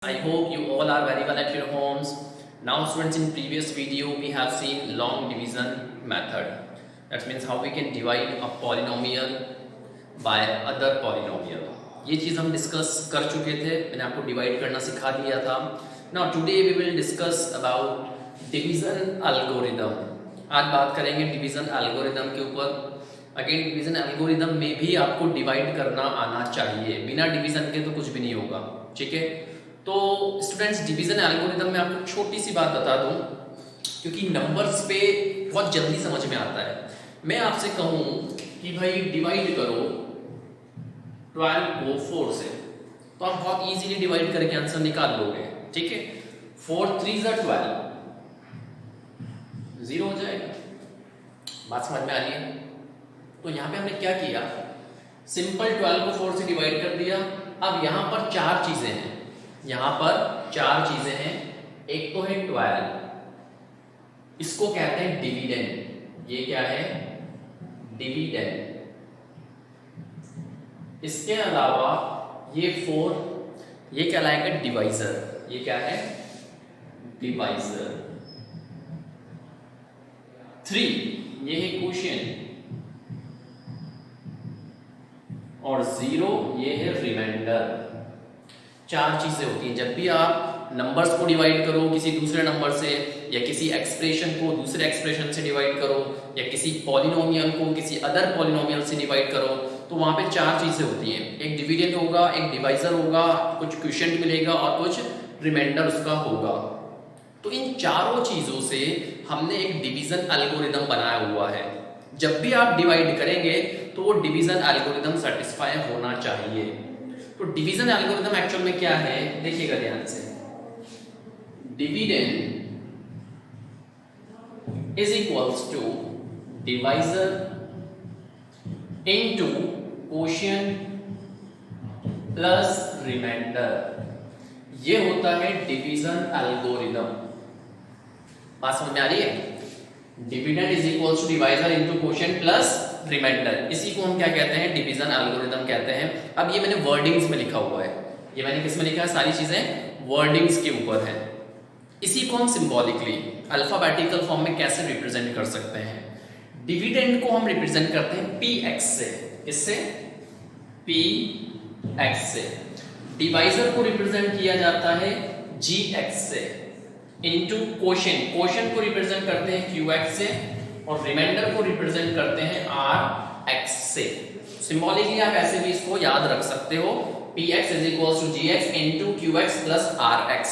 I hope you all are very well at your homes. Now students, in previous video we have seen long division method. That means how we can divide a polynomial by other polynomial. ये चीज़ हम discuss कर चुके थे, मैंने आपको divide करना सिखा दिया था. Now today we will discuss about division algorithm. आज बात करेंगे डिवीजन एल्गोरिदम के ऊपर. अगेन डिवीजन एल्गोरिदम में भी आपको डिवाइड करना आना चाहिए, बिना डिवीजन के तो कुछ भी नहीं होगा. ठीक है, तो स्टूडेंट्स डिवीजन एल्गोरिदम में आपको छोटी सी बात बता दूं, क्योंकि नंबर्स पे बहुत जल्दी समझ में आता है. मैं आपसे कहूं कि भाई डिवाइड करो 12 को 4 से, तो आप बहुत इजीली डिवाइड करके आंसर निकाल लोगे. ठीक है, 4 3 12, 0 हो जाएगा. बात समझ में आ रही है? तो यहां पे हमने क्या किया, सिंपल 12 को 4 से डिवाइड कर दिया. अब यहां पर चार चीजें हैं, यहां पर चार चीजें हैं. एक तो है 12, इसको कहते हैं डिविडेंड. ये क्या है? डिविडेंड. इसके अलावा ये 4, ये कहलाएगा डिवाइजर. ये क्या है? डिवाइजर. 3 ये है क्वोशिएंट, और 0 ये है रिमाइंडर. चार चीजें होती हैं जब भी आप नंबर्स को डिवाइड करो किसी दूसरे नंबर से, या किसी एक्सप्रेशन को दूसरे एक्सप्रेशन से डिवाइड करो, या किसी पॉलिनोमियल को किसी अदर पॉलिनोमियल से डिवाइड करो, तो वहां पे चार चीजें होती हैं. एक डिविडेंड होगा, एक डिवाइजर होगा, कुछ क्वोशिएंट मिलेगा और कुछ रिमाइंडर उसका होगा. तो इन चारों चीजों से हमने एक डिवीजन एल्गोरिदम बनाया हुआ है. जब भी आप डिवाइड करेंगे तो वो डिवीजन एल्गोरिदम सेटिस्फाई होना चाहिए. तो डिवीजन एल्गोरिदम एक्चुअल में क्या है, देखिएगा ध्यान से. Dividend is equals to divisor into quotient plus remainder. ये होता है डिवीजन एल्गोरिदम. बात समझ में आ रही है? Dividend is equals to divisor into quotient plus remainder. इसी को हम क्या कहते हैं? डिवीजन एल्गोरिदम कहते हैं. अब ये मैंने वर्डिंग्स में लिखा हुआ है, ये मैंने किस में लिखा है? सारी चीजें वर्डिंग्स के ऊपर है. इसी को हम सिंबॉलिकली अल्फाबेटिकल फॉर्म में कैसे रिप्रेजेंट कर सकते हैं? डिविडेंड को हम रिप्रेजेंट करते हैं px से. किससे? px से. डिवाइजर को रिप्रेजेंट किया जाता है gx से, इनटू क्वोशिएंट. क्वोशिएंट को रिप्रेजेंट करते हैं qx से, और रिमाइंडर को रिप्रेजेंट करते हैं rx से. सिंबॉलिकली आप ऐसे भी इसको याद रख सकते हो, px is equals to gx into qx plus rx.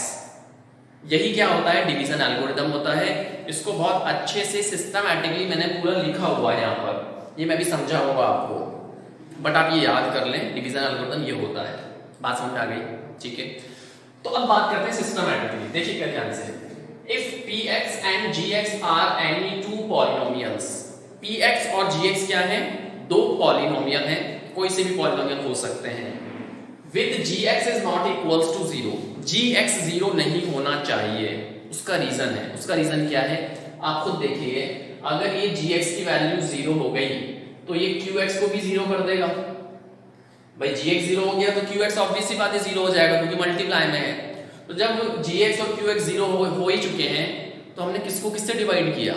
यही क्या होता है? डिवीजन एल्गोरिदम होता है. इसको बहुत अच्छे से सिस्टमैटिकली मैंने पूरा लिखा हुआ है यहाँ पर, ये मैं भी समझा होगा आपको, बट आप ये याद कर लें, डिवीजन एल्गोरिदम ये होता है. बात समझ आ गई? ठीक है, तो अब बात करते हैं सिस्टमैटिकली. देखिए क्या ध्यान से. If px and gx are any two polynomials, px और gx क्या है? दो पॉलिनोमियल हैं, कोई से भी पॉलिनोमियल हो सकते हैं. With gx is not equals to 0, gx 0 नहीं होना चाहिए. उसका रीजन है. उसका रीजन क्या है? आप खुद देखिए, अगर ये gx की वैल्यू 0 हो गई तो ये qx को भी 0 कर देगा. भाई gx 0 हो गया तो qx ऑब्वियसली बात है 0 हो जाएगा, क्योंकि मल्टीप्लाई में है. तो जब gx और qx 0 हो ही चुके हैं, तो हमने किसको किससे डिवाइड किया?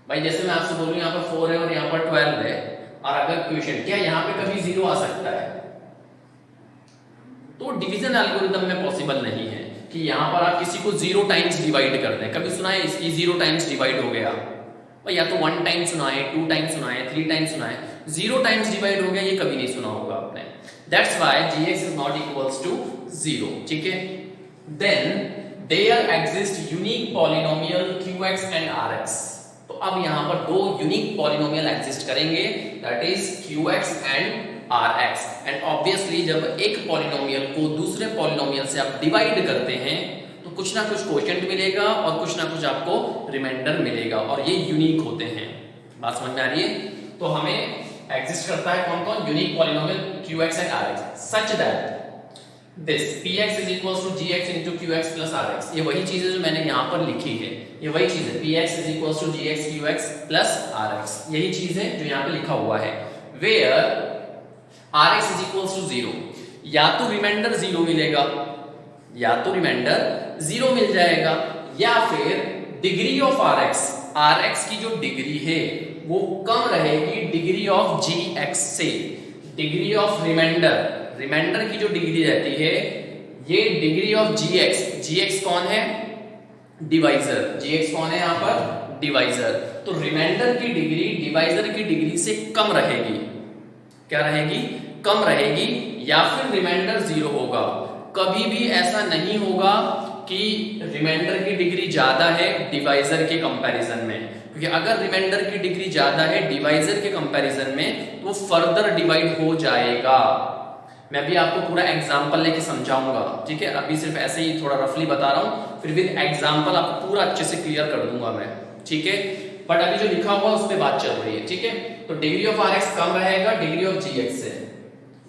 भाई जैसे मैं आपसे बोलूं यहाँ पर 4 है और यहाँ पर 12 है, और अगर क्वोशिएंट, क्या यहाँ पे कभी 0 आ सकता है? तो डिवीजन एल्गोरिदम में पॉसिबल नहीं है कि यहाँ पर आप किसी को 0 टाइम्स डिवाइड कर दें. कभी सुना है इसकी 0 टाइम्स डिवाइड हो गया? भाई या तो 1 टाइम सुना है, 2 टाइम सुना है, 3 टाइम सुना है, 0 टाइम्स डिवाइड हो गया ये कभी नहीं सुना होगा आपने. That's why gx is not equals to 0. ठीक है, then there exist unique polynomial qx and rx. तो अब यहाँ पर दो यूनिक पॉलिनोमियल एग्जिस्ट करेंगे, that is qx and rx. And obviously जब एक पॉलिनोमियल को दूसरे पॉलिनोमियल से आप डिवाइड करते हैं तो कुछ ना कुछ क्वोशिएंट मिलेगा और कुछ ना कुछ आपको रिमाइंडर मिलेगा, और ये यूनिक होते हैं. बात समझ में आ रही है? तो हमें एग्जिस्ट करता है कौन कौन? Unique polynomial qx and rx, such that this px is equals to gx into qx plus rx. ये वही चीज है जो मैंने यहाँ पर लिखी है, ये वही चीज है. px is equals to gx qx plus rx, यही चीज है जो यहाँ पे लिखा हुआ है. where rx is equals to 0, या तो रिमाइंडर 0 मिलेगा या तो रिमाइंडर 0 मिल जाएगा, या फिर डिग्री ऑफ आर एक्स की जो डिग्री है वो कम रहेगी डिग्री ऑफ जी एक्स से। डिग्री ऑफ रिमाइंडर की जो डिग्री रहती है, ये डिग्री ऑफ जी एक्स कौन है? डिवाइजर। जी एक्स कौन है यहाँ पर? डिवाइजर। तो रिमाइंडर की डिग्री डिवाइजर की डिग्री से कम रहेगी। क्या रहेगी? कम रहेगी, या फिर रिमाइंडर 0 होगा। कभी भी ऐसा नहीं होगा कि रिमाइंडर की डिग्री ज्यादा है डिवाइजर के कंपैरिजन में, क्योंकि अगर रिमाइंडर की डिग्री ज्यादा है डिवाइजर के कंपैरिजन में तो फर्दर डिवाइड हो जाएगा। मैं भी आपको पूरा एग्जांपल लेके समझाऊंगा, ठीक है? अभी सिर्फ ऐसे ही थोड़ा रफली बता रहा हूं, फिर विद एग्जांपल आपको पूरा अच्छे से क्लियर कर दूंगा मैं, ठीक है? बट अभी जो लिखा हुआ उस पर बात चल रही है, ठीक है? तो डिग्री ऑफ आर एक्स कम रहेगा डिग्री ऑफ जी एक्स से।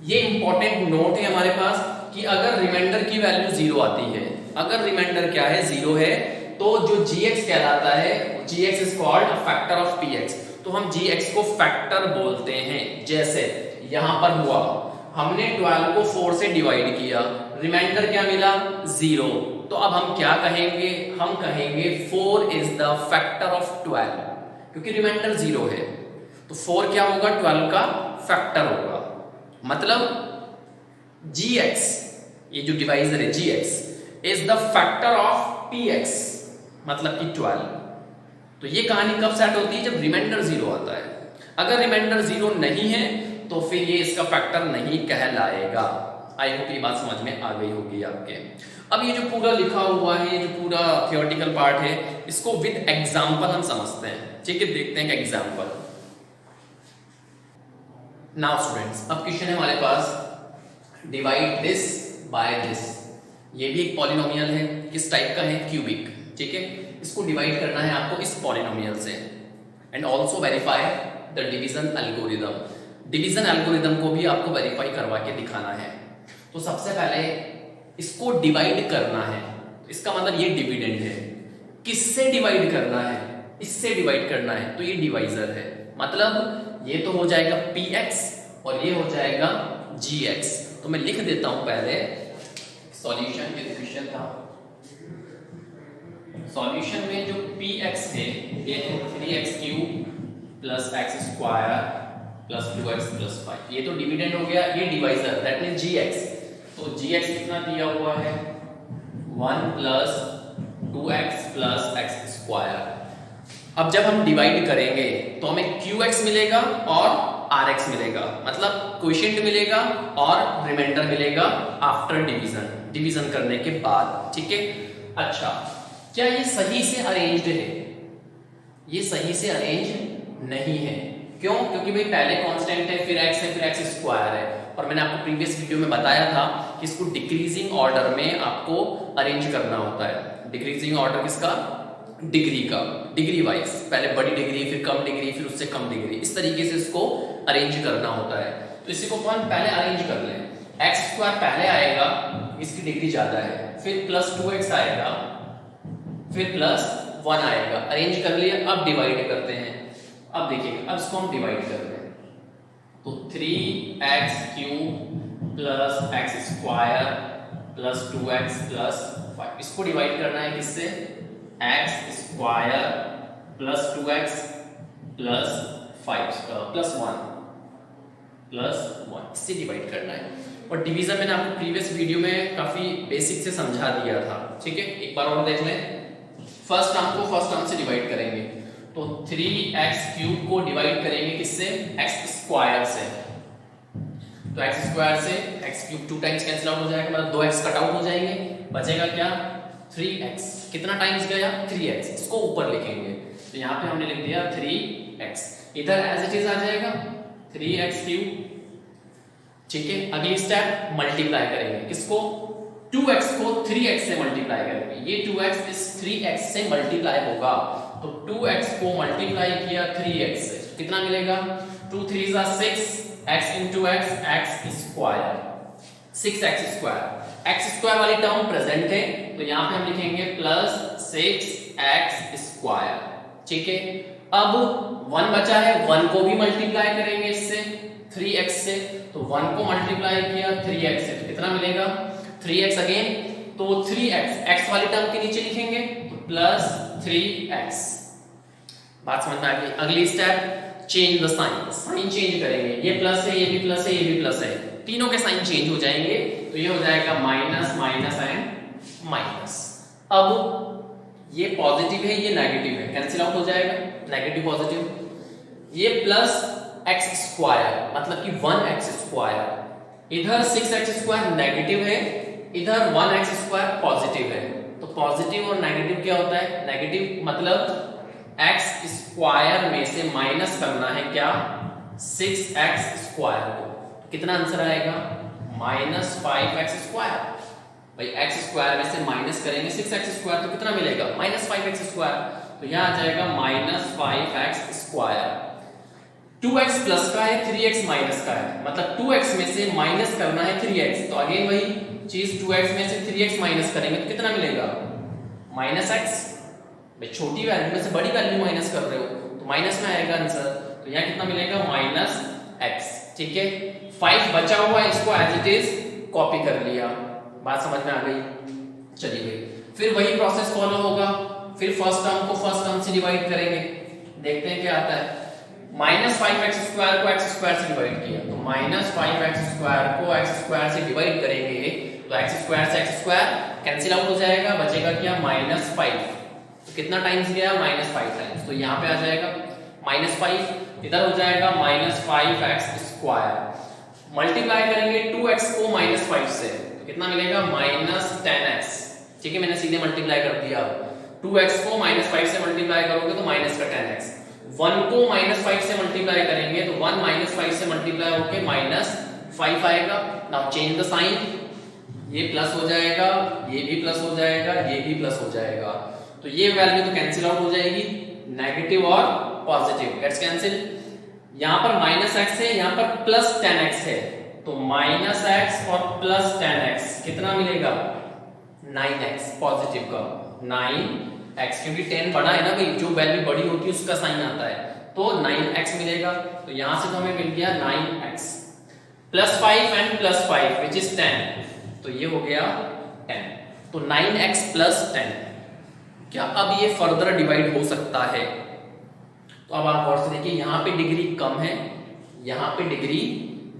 ये इंपॉर्टेंट नोट है हमारे पास कि अगर रिमाइंडर की वैल्यू 0 आती है, अगर रिमाइंडर क्या है? 0 है, तो जो gx कहलाता है, gx is called factor of px। तो हम gx को फैक्टर बोलते हैं। जैसे यहां पर हुआ, हमने 12 को 4 से डिवाइड किया, रिमाइंडर क्या मिला? 0। तो अब हम क्या कहेंगे? हम कहेंगे 4 इज द फैक्टर ऑफ 12, क्योंकि रिमाइंडर 0 है। तो 4 क्या होगा? 12 का फैक्टर होगा। मतलब gx, ये जो डिवाइजर है gx is the factor of px, मतलब कि 12। तो ये कहानी कब सेट होती है? जब रिमाइंडर 0 आता है। अगर रिमाइंडर 0 नहीं है तो फिर ये इसका फैक्टर नहीं कहलाएगा। आई होप ये बात समझ में आ गई होगी आपके। अब ये जो पूरा लिखा हुआ है, ये जो पूरा थियोरेटिकल पार्ट है, इसको विद एग्जांपल हम समझते हैं, ठीक है? देखते हैं एग्जांपल। नाउ स्टूडेंट्स, अब क्वेश्चन है हमारे पास, डिवाइड दिस बाय दिस। ये भी एक पॉलिनोमियल है, किस टाइप का है? क्यूबिक, ठीक है? इसको डिवाइड करना है आपको इस पॉलिनोमियल से। And also verify the division algorithm. Division algorithm को भी आपको वेरीफाई करवा के दिखाना है। तो सबसे पहले इसको डिवाइड करना है, इसका मतलब ये डिविडेंड है। किससे डिवाइड करना है? इससे डिवाइड करना है, तो ये डिवाइजर है। मतलब ये तो हो जाएगा px और ये हो जाएगा gx। तो मैं लिख देता हूं पहले सॉल्यूशन के क्वेश्चन था। सॉल्यूशन में जो px है ये है 3x³ plus x square plus 2x plus 5। ये तो डिविडेंड हो गया, ये डिवाइजर दैट मींस gx। तो gx कितना दिया हुआ है? 1 plus 2x plus x square. अब जब हम डिवाइड करेंगे तो हमें qx मिलेगा और rx मिलेगा, मतलब क्वोशिएंट मिलेगा और रिमाइंडर मिलेगा आफ्टर डिवीजन करने के बाद, ठीक है? अच्छा, क्या ये सही से अरेंज्ड है? ये सही से अरेंज नहीं है। क्यों? क्योंकि भाई पहले कांस्टेंट है, फिर x है, फिर x स्क्वायर है। और मैंने आपको प्रीवियस वीडियो में बताया था कि इसको डिक्रीजिंग ऑर्डर में आपको अरेंज करना होता है। डिक्रीजिंग ऑर्डर किसका? डिग्री का, डिग्री वाइज, पहले बड़ी डिग्री, फिर कम डिग्री, फिर उससे कम डिग्री, इस तरीके से इसको अरेंज करना होता है। तो इसी को हम पहले अरेंज कर लें। एक्स स्क्वायर पहले आएगा, इसकी डिग्री ज्यादा है, फिर प्लस 2x आएगा, फिर प्लस 1 आएगा। अरेंज कर लिया, अब डिवाइड करते हैं। अब देखिए, अब इसको हम डिवाइड कर रहे हैं, तो 3x³ plus x square plus 2x plus 5, इसको डिवाइड करना है किससे? x square plus 2x plus 5 plus 1 इससे डिवाइड करना है। और डिवीजन मैंने आपको प्रीवियस वीडियो में काफी बेसिक से समझा दिया था, ठीक है? एक बार और देख लें। फर्स्ट टर्म को फर्स्ट टर्म से डिवाइड करेंगे, तो 3x³ को डिवाइड करेंगे किससे? x स्क्वायर से। तो x स्क्वायर से x³ 2 टाइम्स कैंसिल आउट हो जाएगा, मतलब 2x कट आउट हो जाएंगे, बचेगा क्या? 3x। कितना टाइम्स गया? 3x। इसको ऊपर लिखेंगे, तो यहाँ पे हमने लिख दिया 3x, इधर एज इट इज आ जाएगा 3x³, ठीक है? अगली स्टेप मल्टीप्लाई करेंगे, किसको? 2x को 3x से मल्टीप्लाई करेंगे। ये 2x इस 3x से मल्टीप्लाई होगा, तो 2x को मल्टीप्लाई किया 3x से, कितना मिलेगा? 2 3 6, x into x, x square, 6x square. x square वाली टर्म प्रेजेंट है, तो यहाँ पे हम लिखेंगे प्लस 6x स्क्वायर, ठीक है? अब 1 बचा है, 1 को भी मल्टीप्लाई करेंगे इससे 3x से, तो 1 को मल्टीप्लाई किया 3x से, तो कितना मिलेगा? 3x अगेन, तो 3x, x वाली टर्म के नीचे लिखेंगे तो प्लस 3x। बात समझ में आ गई। अगली step, change the sign, sign change करेंगे, ये प्लस है, ये भी प्लस है, ये भी प्लस है, तीनों के साइन चेंज हो जाएंगे, तो ये हो जाएगा माइनस माइनस एंड माइनस। अब ये पॉजिटिव है, ये नेगेटिव है, कैंसिल आउट हो जाएगा, नेगेटिव पॉजिटिव। ये प्लस एक्स स्क्वायर मतलब कि 1x स्क्वायर, इधर 6x स्क्वायर नेगेटिव है, इधर 1x स्क्वायर पॉजिटिव है, तो पॉजिटिव और नेगेटिव क्या होता है, नेगेटिव मतलब x स्क्वायर में से माइनस करना है क्या, 6x स्क्वायर को, तो कितना आंसर आएगा, माइनस 5x स्क्वायर। भाई x स्क्वायर में से माइनस करेंगे 6x स्क्वायर तो कितना मिलेगा, माइनस 5x स्क्वायर, तो यहां आ जाएगा minus 5x square. 2x plus का है, 3x माइनस का है, मतलब 2x में से माइनस करना है 3x, तो अगेन वही चीज 2x में से 3x माइनस करेंगे तो कितना मिलेगा, माइनस x। भाई छोटी वैल्यू में से बड़ी वैल्यू माइनस कर रहे हो तो माइनस में आएगा आंसर, तो यहाँ कितना मिलेगा, माइनस x। ठीक है, 5 बचा हुआ है, इसको एज इट इज कॉपी कर लिया, बात समझ में आ गई। चलिए भाई फिर वही प्रोसेस फॉलो होगा, फिर फर्स्ट टर्म को फर्स्ट टर्म से डिवाइड करेंगे, देखते हैं क्या आता है। माइनस 5x स्क्वायर को x स्क्वायर से डिवाइड किया, तो माइनस 5x स्क्वायर को x स्क्वायर से डिवाइड करेंगे तो x स्क्वायर से x स्क्वायर कैंसिल आउट हो जाएगा, बचेगा क्या, माइनस 5, तो कितना टाइम्स गया, माइनस 5 टाइम्स, तो यहाँ पे आ जाएगा माइनस 5, इधर हो जाएगा माइनस 5x स्क्वायर, मल्टीप्लाई करेंगे 2x को माइनस 5 से, तो कितना मिलेगा, माइनस 10x। ठीक है, मैंने सीधे मल्टीप्लाई कर दिया, 2x को माइनस 5 से मल्टीप्लाई करोगे तो माइनस का 10x, 1 को माइनस 5 से मल्टीप्लाई करेंगे तो 1 माइनस 5 से मल्टीप्लाई होके माइनस 5 आएगा। नाउ चेंज द साइन, ये प्लस हो जाएगा, ये भी प्लस हो जाएगा, ये भी प्लस हो जाएगा, तो ये वैल्यू तो कैंसिल आउट हो जाएगी, नेगेटिव और पॉजिटिव गेट्स कैंसिल। यहां पर माइनस x है, यहां पर प्लस 10x है, तो माइनस x और प्लस 10x कितना मिलेगा, 9x, पॉजिटिव का 9x, क्योंकि 10 बड़ा है ना भाई, जो वैल्यू बड़ी होती है उसका साइन आता है, तो 9x मिलेगा, तो यहां से तो हमें मिल गया 9x plus 5 and plus 5 which is 10, तो ये हो गया 10, तो 9x प्लस 10। क्या अब ये फर्दर डिवाइड हो सकता है, तो अब आप और से देखिए, यहां पे डिग्री कम है, यहां पे डिग्री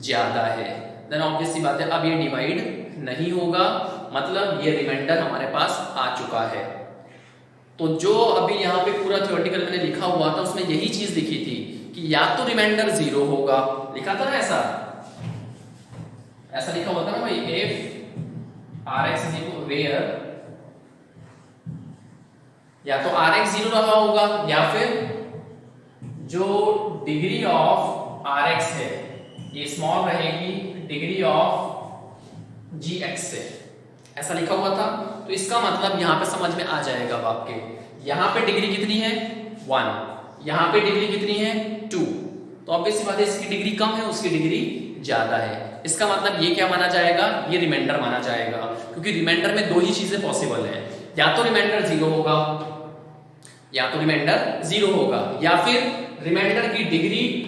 ज्यादा है, देन ऑब्वियसली बात है अब ये डिवाइड नहीं होगा, मतलब ये रिमाइंडर हमारे पास आ चुका है। तो जो अभी यहाँ पे पूरा थ्योरेटिकल मैंने लिखा हुआ था उसमें यही चीज लिखी थी कि या तो रिमाइंडर 0 होगा, लिखा था ना ऐसा लिखा हुआ था ना भाई, if rx is equal where या तो rx 0 रहा होगा या फिर जो डिग्री ऑफ rx है ये स्मॉल रहेगी डिग्री ऑफ gx से, ऐसा लिखा हुआ था। तो इसका मतलब यहां पे समझ में आ जाएगा अब आपके, यहां पे डिग्री कितनी है 1, यहां पे डिग्री कितनी है 2, तो ऑब्वियसली बात है इसकी डिग्री कम है, उसकी डिग्री ज्यादा है। इसका मतलब ये क्या माना जाएगा, ये रिमाइंडर माना जाएगा, क्योंकि रिमाइंडर में दो ही चीजें पॉसिबल है, या तो रिमाइंडर 0 होगा, या तो रिमाइंडर 0 होगा, या फिर रिमाइंडर की डिग्री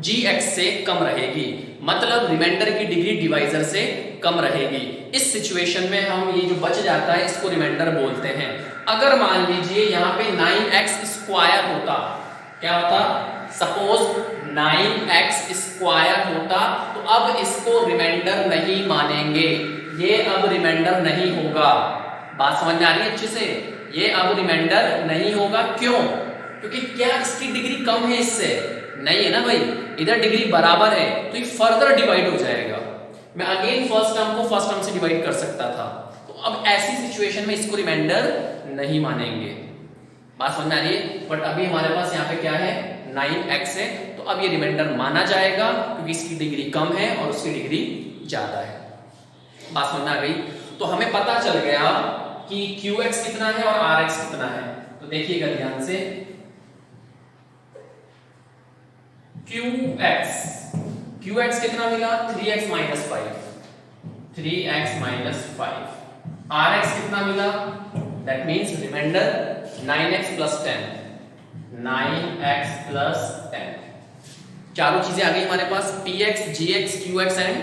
gx से कम रहेगी, मतलब रिमाइंडर की डिग्री डिवाइजर से कम रहेगी। इस सिचुएशन में हम ये जो बच जाता है इसको रिमाइंडर बोलते हैं। अगर मान लीजिए यहाँ पे 9x स्क्वायर होता, क्या होता, सपोज 9x स्क्वायर होता, तो अब इसको रिमाइंडर नहीं मानेंगे, ये अब रिमाइंडर नहीं होगा। बात समझ में आ रही है अच्छे से, ये अब रिमाइंडर नहीं होगा। क्यों? क्योंकि क्या इसकी डिग्री कम है इससे, नहीं है ना भाई, इधर डिग्री बराबर है, तो ये फर्दर डिवाइड हो जाएगा। मैं अगेन फर्स्ट टर्म को फर्स्ट टर्म से डिवाइड कर सकता था, तो अब ऐसी सिचुएशन में इसको रिमाइंडर नहीं मानेंगे। बात समझ में आ रही है। बट अभी हमारे पास यहाँ पे क्या है 9x है, तो अब ये रिमाइंडर माना जाएगा क्योंकि इसकी डिग्री कम है और उसकी डिग्री ज्यादा है। बात समझ में आ गई। तो हमें पता चल गया कि qx कितना है और rx कितना है। तो देखिएगा ध्यान से, qx कितना मिला 3x minus 5, 3x minus 5। rx कितना मिला, that means remainder 9x plus 10, 9x plus 10। चारों चीजें आ गई हमारे पास, px, gx, qx and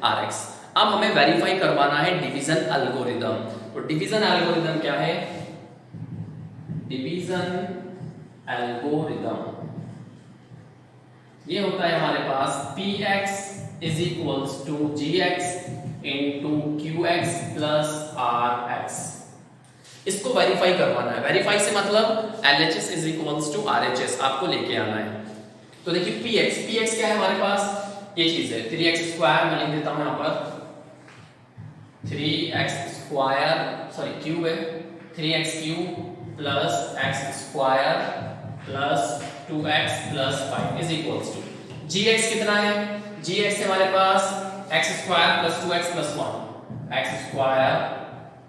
rx। अब हमें वेरीफाई करवाना है डिवीजन एल्गोरिदम। तो तो डिवीजन एल्गोरिदम क्या है? डिवीजन एल्गोरिदम ये होता है हमारे पास px is equals to gx into qx plus rx। इसको वेरीफाई करवाना है। वेरीफाई से मतलब LHS is equals to RHS आपको लेके आना है। तो देखिए px क्या है हमारे पास? ये चीज है 3x स्क्वायर, मैं लिख देता हूं यहां पर 3x स्क्वायर सॉरी क्यूब है 3x cube plus x square plus 2x plus 5 is equals to gx कितना है? gx हमारे पास x square plus 2x plus 1 x square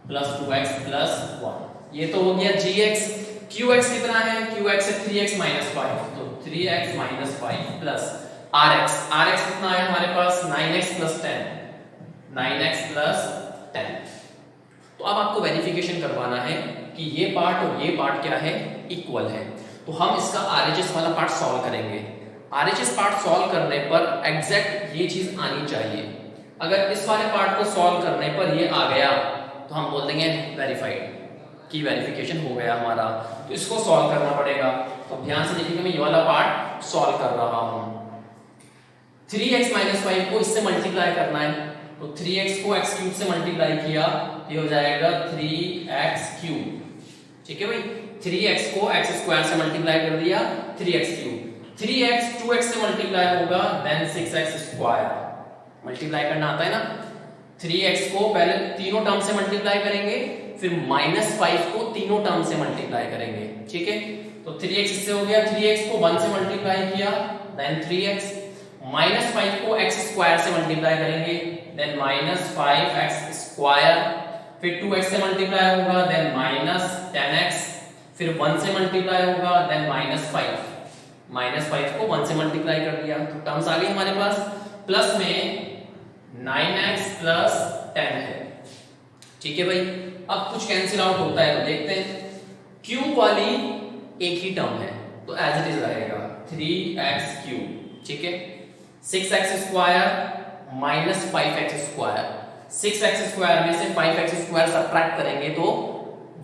plus 2x plus 1 ये तो हो गया gx। qx कितना है? qx है 3x माइनस 5 तो 3x माइनस 5 प्लस rx कितना है हमारे पास? 9x plus 10 9x plus 10। तो अब आपको वेरिफिकेशन करवाना है कि ये पार्ट और ये पार्ट क्या है? इक्वल है। तो हम इसका RHS वाला पार्ट सॉल्व करेंगे। RHS पार्ट सॉल्व करने पर एग्जैक्ट ये चीज आनी चाहिए। अगर इस वाले पार्ट को सॉल्व करने पर ये आ गया तो हम बोल देंगे वेरीफाइड की वेरिफिकेशन हो गया हमारा। तो इसको सॉल्व करना पड़ेगा। तो ध्यान से देखिए मैं ये वाला पार्ट सॉल्व कर रहा हूं। 3x माइनस 5 को इससे मल्टीप्लाई करना है तो 3x को x क्यूब से मल्टीप्लाई किया ये हो जाएगा 3x क्यूब। ठीक है भाई 3x को x स्क्वायर से मल्टीप्लाई कर दिया 3x क्यूब 3x 2x से मल्टीप्लाई होगा देन 6x स्क्वायर। मल्टीप्लाई करना आता है ना। 3x को पहले तीनों टर्म से मल्टीप्लाई करेंगे फिर -5 को तीनों टर्म से मल्टीप्लाई करेंगे। ठीक है तो 3x इससे हो गया 3x को 1 से मल्टीप्लाई किया देन 3x -5 को x स्क्वायर से मल्टीप्लाई करेंगे देन -5x स्क्वायर फिर 2x से मल्टीप्लाई होगा देन -10x फिर 1 से मल्टीप्लाई होगा देन -5 को 1 से मल्टीप्लाई कर दिया तो टर्म्स आ गई हमारे पास। प्लस में 9x प्लस 10 है। ठीक है भाई अब कुछ कैंसिल आउट होता है तो देखते हैं। क्यूब वाली एक ही टर्म है तो एज इट इज रहेगा 3x क्यूब। ठीक है 6x square minus 5x square 6x square में से 5x स्क्वायर सब्ट्रैक्ट करेंगे तो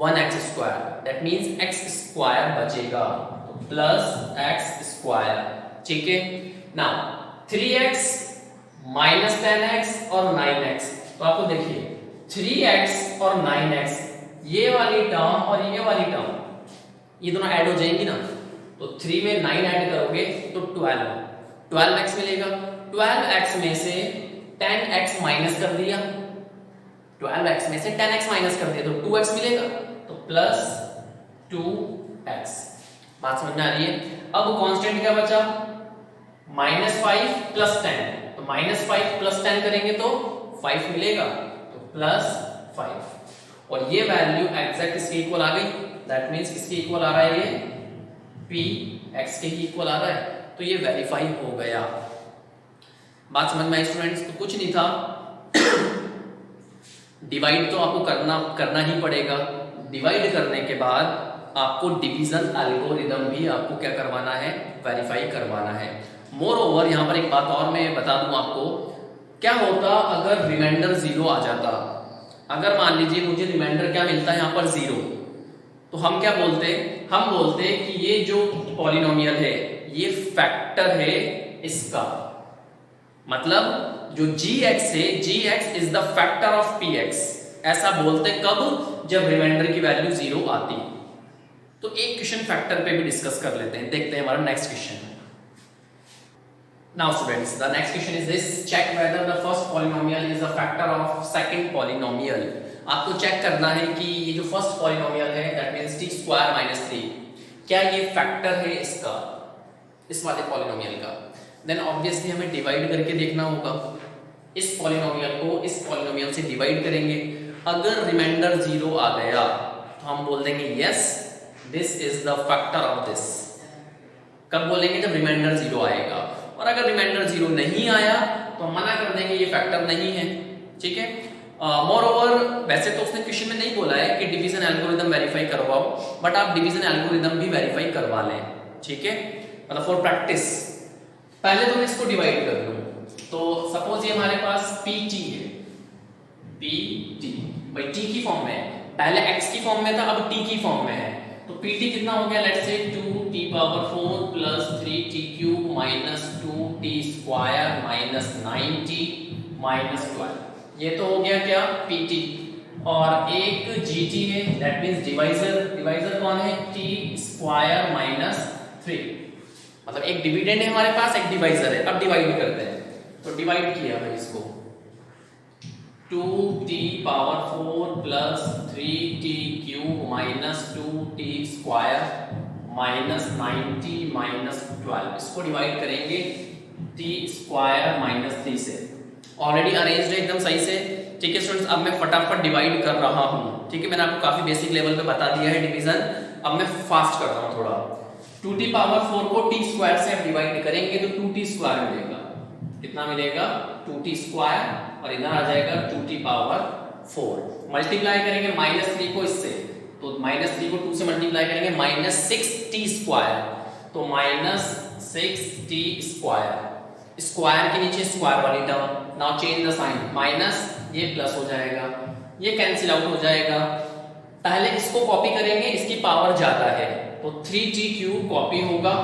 1x square that means x square बचेगा तो प्लस x स्क्वायर। ठीक है नाउ 3x माइनस 10x और 9x तो आपको देखिए 3x और 9x ये वाली टर्म और ये वाली टर्म ये दोनों ऐड हो जाएंगी ना तो 3 में 9 ऐड करोगे तो 12x मिलेगा। 12x में से 10x माइनस कर दिया 12x में से 10x माइनस कर दिया तो 2x मिलेगा तो प्लस 2x। बात समझ में आ रही है? अब कांस्टेंट क्या बचा? -5 प्लस 10 तो -5 प्लस 10 करेंगे तो 5 मिलेगा तो प्लस 5 और ये वैल्यू एग्जैक्ट इसके इक्वल आ गई दैट मींस इसके इक्वल आ रहा है ये p x के ही इक्वल आ रहा है तो ये वेरीफाई हो गया। बात समझ में आई स्टूडेंट्स? तो कुछ नहीं था डिवाइड तो आपको करना ही पड़ेगा। डिवाइड करने के बाद आपको डिवीजन एल्गोरिदम भी आपको क्या करवाना है? वेरीफाई करवाना है। मोर ओवर यहाँ पर एक बात और मैं बता दूं आपको क्या होता अगर रिमाइंडर 0 आ जाता। अगर मान लीजिए मुझे रिमाइंडर क्या मिलता है यहाँ पर 0 तो हम क्या बोलते? हम बोलते कि ये जो पॉलिनोमियल है ये फैक्टर है इसका। मतलब जो gx है gx is the factor of px ऐसा बोलते कब? जब रिमाइंडर की वैल्यू 0 आती। तो एक क्वेश्चन फैक्टर पे भी डिस्कस कर लेते हैं। देखते हैं हमारा next question. Now students the next question is this check whether the first polynomial is a factor of second polynomial। आपको चेक करना है कि ये जो फर्स्ट पॉलिनोमियल है that means t square minus 3 क्या ये फैक्टर है इसका इस वाले पॉलिनोमियल का। देन ऑब्वियसली हमें डिवाइड करके देखना होगा। इस पॉलिनोमियल को इस पॉलिनोमियल से डिवाइड करेंगे। अगर रिमाइंडर 0 आ गया तो हम बोल देंगे yes this is the factor of this. कब बोलेंगे? जब रिमाइंडर 0 आएगा। और अगर रिमाइंडर 0 नहीं आया तो मना कर देंगे ये फैक्टर नहीं है। ठीक है मोर ओवर वैसे तो उसने क्वेश्चन में नहीं बोला है कि डिवीजन एल्गोरिदम वेरीफाई करवाओ बट आप डिवीजन एल्गोरिदम भी वेरीफाई करवा लें। ठीक है मतलब फॉर प्रैक्टिस पहले तो मैं इसको डिवाइड कर लूं तो सपोज ये हमारे पास pt है pt भाई t की फॉर्म में पहले x की फॉर्म में था, अब t की फॉर्म में है, तो pt कितना हो गया, let's say 2t⁴ plus 3t³ minus 2t² minus 9t minus 12। ये तो हो गया क्या, pt। और एक gt है, दैट मींस डिवाइजर कौन है, t² माइनस 3। मतलब एक डिविडेंड है हमारे पास, एक डिवाइजर है। अब डिवाइड करते हैं, तो डिवाइड किया भाई इसको, 2t⁴ plus 3t³ minus 2t² minus 9t minus 12, इसको डिवाइड करेंगे t² माइनस 3 से। ऑलरेडी अरेंज्ड है एकदम सही से, ठीक है स्टूडेंट्स। अब मैं फटाफट डिवाइड कर रहा हूँ, ठीक है। मैंने आपको काफी बेसिक लेवल पे बता दिया है डिवीजन, अब मैं फास्ट कर रहा हूँ थोड़ा। 2t⁴ को t² से अब डिवाइड करेंगे तो 2t² मिलेगा। कितना मिलेगा, 2t² और इधर आ जाएगा 2t⁴। मल्टीप्लाई करेंगे -3 को इससे, तो -3 को 2 से मल्टीप्लाई करेंगे -6t², तो -6t²। स्क्वायर के नीचे स्क्वायर वाली term, now change the sign, minus ये प्लस हो जाएगा, ये कैंसिल आउट हो जाएगा। पहले इसको कॉपी करेंगे, इसकी पावर ज्यादा है, तो 3t³ कॉपी होगा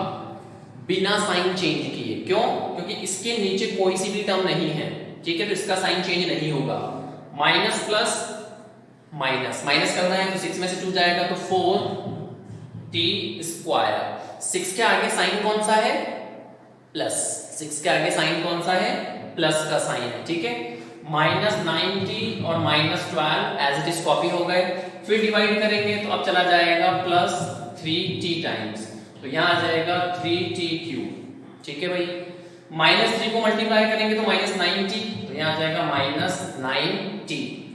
बिना साइन चेंज किए। क्यों, क्योंकि इसके नीचे कोई सी भी टर्म नहीं है, ठीक है, तो इसका साइन चेंज नहीं होगा। माइनस प्लस माइनस, माइनस करना है तो 6 में से 2 जाएगा, तो 4t²। 6 के आगे साइन कौन सा है, प्लस। 6 के आगे साइन कौन सा है, प्लस का साइन है, ठीक है। -9t और -12 एज इट इज कॉपी हो गए। फिर डिवाइड करेंगे तो अब चला जाएगा प्लस 3t टाइम्स, तो यहाँ आ जाएगा 3t³, ठीक है भाई। -3 को मल्टीप्लाई करेंगे तो -9t, तो यहाँ आ जाएगा -9t।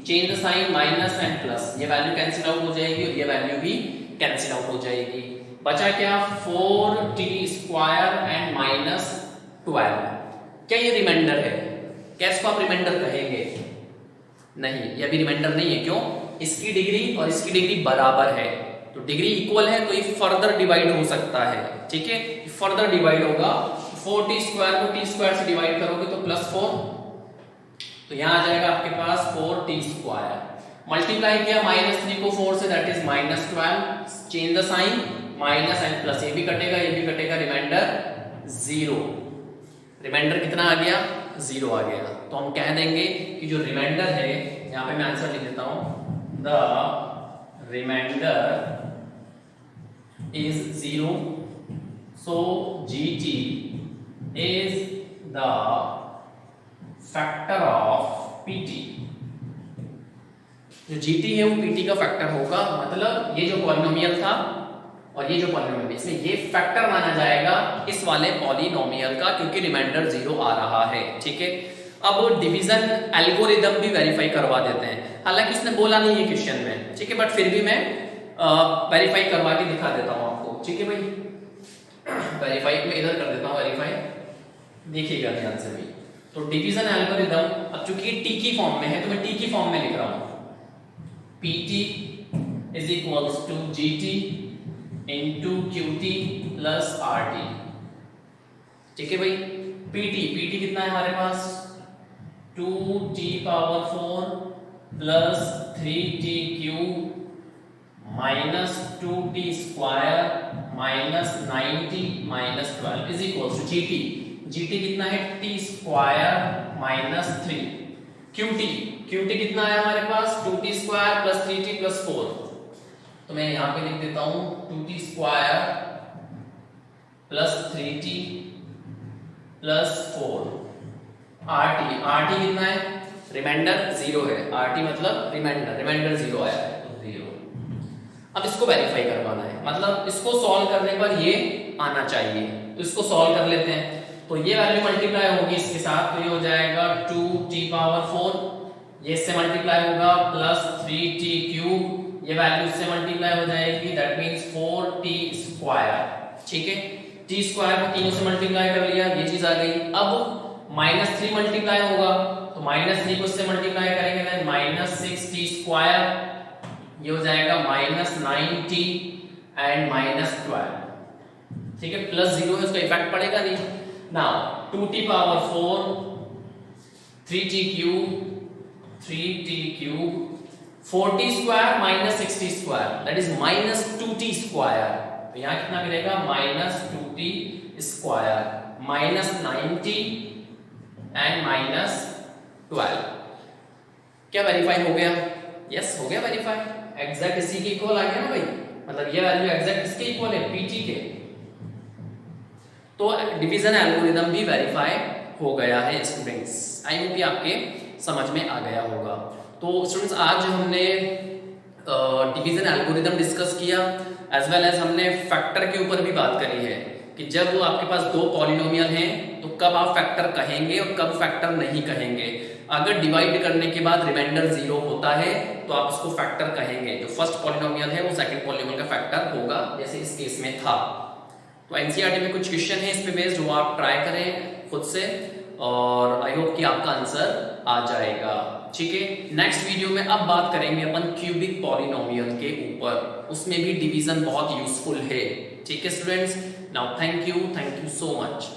Change the sign, minus and plus, ये वैल्यू कैंसिल आउट हो जाएगी और ये वैल्यू भी कैंसिल आउट हो जाएगी। बचा क्या, 4t² एंड -12। क्या ये रिमाइंडर है, क्या इसको आप रिमाइंडर कहेंगे, नहीं, ये अभी रिमाइंडर नहीं है। क्यों, इसकी डिग्री और इसकी डिग्री बराबर है, तो डिग्री इक्वल है, तो ये फर्दर डिवाइड हो सकता है, ठीक है, फर्दर डिवाइड होगा। 4t² को t² से डिवाइड करोगे तो +4, तो यहां आ जाएगा आपके पास 4t²। मल्टीप्लाई किया -3 को 4 से, that is -12। Change the sign, minus and plus, ये भी कटेगा, ये भी कटेगा, रिमाइंडर 0। रिमाइंडर कितना आ गया, 0 आ गया। तो हम कह देंगे कि जो रिमाइंडर है, यहां पे मैं आंसर लिख देता हूं, the remainder is 0, so GT is the factor of PT। जो GT है वो PT का फैक्टर होगा, मतलब ये जो पॉलिनोमियल था और ये जो पॉलिनोमियल, इसमें ये फैक्टर माना जाएगा इस वाले पॉलिनोमियल का, क्योंकि रिमाइंडर 0 आ रहा है, ठीक है। अब डिवीजन एल्गोरिदम भी वेरीफाई करवा देते हैं, हालांकि इसने बोला नहीं है क्वेश्चन में, ठीक है, बट फिर भी मैं वेरीफाई करवा के दिखा देता हूं आपको, ठीक है भाई। वेरीफाई में इधर कर देता हूं, वेरीफाई देखिएगा ध्यान से भी। तो डिवीजन एल्गोरिदम, अब चूंकि टी की फॉर्म में है तो मैं टी की फॉर्म में लिख रहा हूं, PT is equals to GT into QT plus RT, ठीक है भाई। PT कितना है हमारे पास, 2t⁴ plus 3t³ minus 2t² minus 9t minus 12 is equal to GT कितना है, t² माइनस 3। QT कितना है हमारे पास, 2t² प्लस 3t प्लस 4, तो मैं यहां पे लिख देता हूं 2t² plus 3t plus 4। RT कितना है, रिमाइंडर 0 है, RT मतलब रिमाइंडर 0 आया है, तो 0। अब इसको वेरीफाई करवाना है, मतलब इसको सॉल्व करने पर ये आना चाहिए, तो इसको सॉल्व कर लेते हैं। तो ये वैल्यू मल्टीप्लाई होगी इसके साथ, तो ये हो जाएगा 2t⁴, ये इससे मल्टीप्लाई होगा प्लस 3t³, ये वैल्यू इससे मल्टीप्लाई हो जाएगी, दैट मींस 4t², ठीक है। t² को तीनों से मल्टीप्लाई कर लिया, ये चीज आ गई। अब -3 मल्टीप्लाई होगा, तो -3 को इससे मल्टीप्लाई करेंगे, देन -6t², ये हो जाएगा -9t एंड -12, ठीक है, प्लस 0 है, उसका इफेक्ट पड़ेगा नहीं। Now 2t⁴, 3t³ 40 square minus 60 square that is minus 2t square. तो यहां कितना मिलेगा minus 2t square minus 90 and minus 12। क्या वेरीफाई हो गया? यस हो गया वेरीफाई। एग्जैक्ट इसी के इक्वल आ गया ना भाई, मतलब ये वैल्यू एग्जैक्ट इसके इक्वल है पीटी के। तो डिवीजन एल्गोरिथम भी वेरीफाई हो गया है स्टूडेंट्स। आई होप कि आपके समझ में आ गया होगा। तो स्टूडेंट्स आज हमने डिवीजन एल्गोरिथम डिस्कस किया, एज वेल एज हमने फैक्टर के ऊपर भी बात करी है कि जब आपके पास दो पॉलिनोमियल हैं तो कब आप फैक्टर कहेंगे और कब फैक्टर नहीं कहेंगे। अगर डिवाइड करने के बाद रिमाइंडर 0 होता है तो आप उसको फैक्टर कहेंगे। जो फर्स्ट पॉलिनोमियल है वो सेकंड पॉलिनोमियल का फैक्टर होगा, जैसे इस केस में था। तो एनसीईआरटी में कुछ क्वेश्चन है इस पे बेस्ड, वो आप ट्राई करें खुद से और आई होप कि आपका आंसर आ जाएगा। ठीक है, नेक्स्ट वीडियो में अब बात करेंगे अपन क्यूबिक पॉलिनोमियल के ऊपर, उसमें भी डिवीजन बहुत यूजफुल है। ठीक है students, now thank you so much.